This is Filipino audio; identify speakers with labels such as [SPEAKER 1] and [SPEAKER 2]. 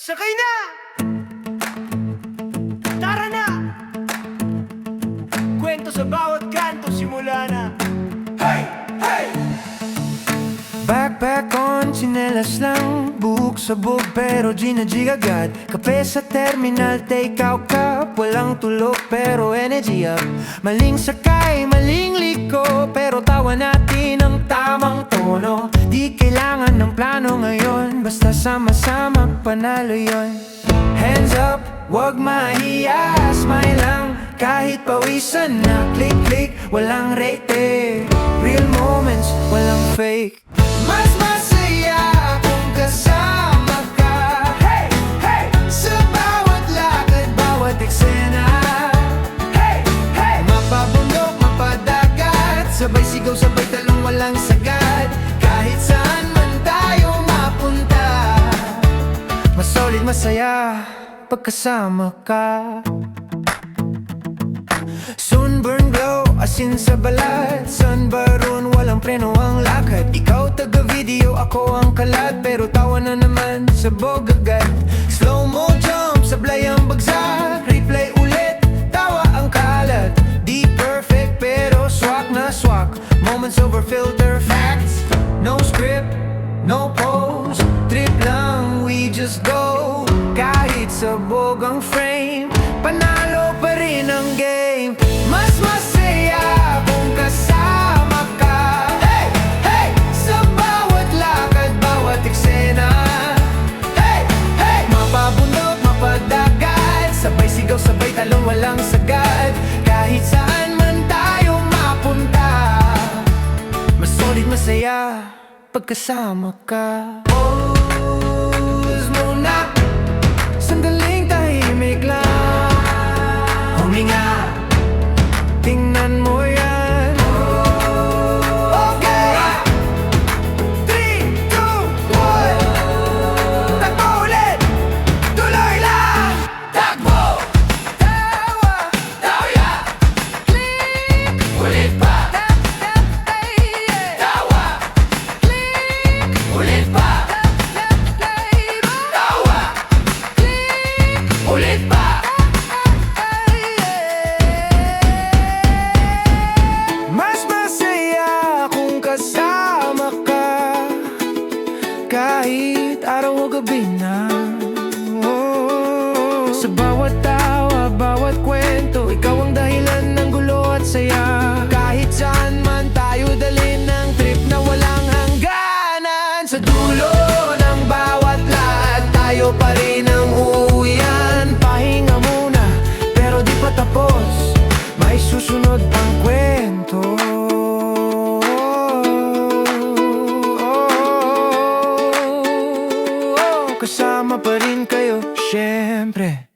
[SPEAKER 1] Sakay na! Tara na! Kwento sa bawat kanto, simula na. Hey! Hey!
[SPEAKER 2] Backpack on, tsinelas lang, buhok sa bug pero ginajig agad. Kape sa terminal, take out cup, walang tulog pero energy up. Maling sakay, maling liko, pero tawa natin ang tamang tono. Di kailangan ng plano ngayon, basta sama-sama panalo yon. Hands up, wag mahiya, smile lang, kahit pawisan na. Click-click, walang rate, real moments, walang fake. Mas masaya kung kasama ka, hey, hey, sa bawat lakad, bawat eksena. Hey, hey, mapabundok, mapadagat, sabay sigaw, sabay talong, walang sagad. Kahit saan man tayo mapunta, mas solid, masaya pagkasama ka. Sunburn glow, asin sa balat, sunbaron, walang preno ang lakad. Ikaw taga-video, ako ang kalat, pero tawa na naman sa bog agad. Slow-mo jump, sablay ang bagsak, replay ulit, tawa ang kalat. Di perfect pero swak na swak, moments over filter, facts. No script, no pose, trip lang, we just go. Kahit sa bog ang frame, panalo pa rin ang game. Mas masaya kung kasama ka, hey, hey, sa bawat lakad, bawat eksena. Hey, hey, mapabundok, mapadagat, sabay sigaw, sabay talong, walang sagad. Kahit saan man tayo mapunta, mas solid, masaya pagkasama ka. Pause muna, sandaling tahimik lang, huminga, tingnan mo yan. Okay, 3, 2, 1, takbo ulit, tuloy lang. Takbo, tawa, tawya, click, ulit pa. Tawa, click, ulit pa. Tawa, click, ulit pa. Mas masaya kung kasama ka, kahit araw o gabi na. Sa bawat tawa, bawat kwento, ikaw ang dahilan ng gulo at saya. Kahit saan man tayo dalhin ng trip na walang hangganan. Sa dulo ng bawat lahat, tayo pa rin ang uuwian. Pahinga muna, pero di pa tapos, may susunod pang kwento. Kasama pa rin kayo, syempre.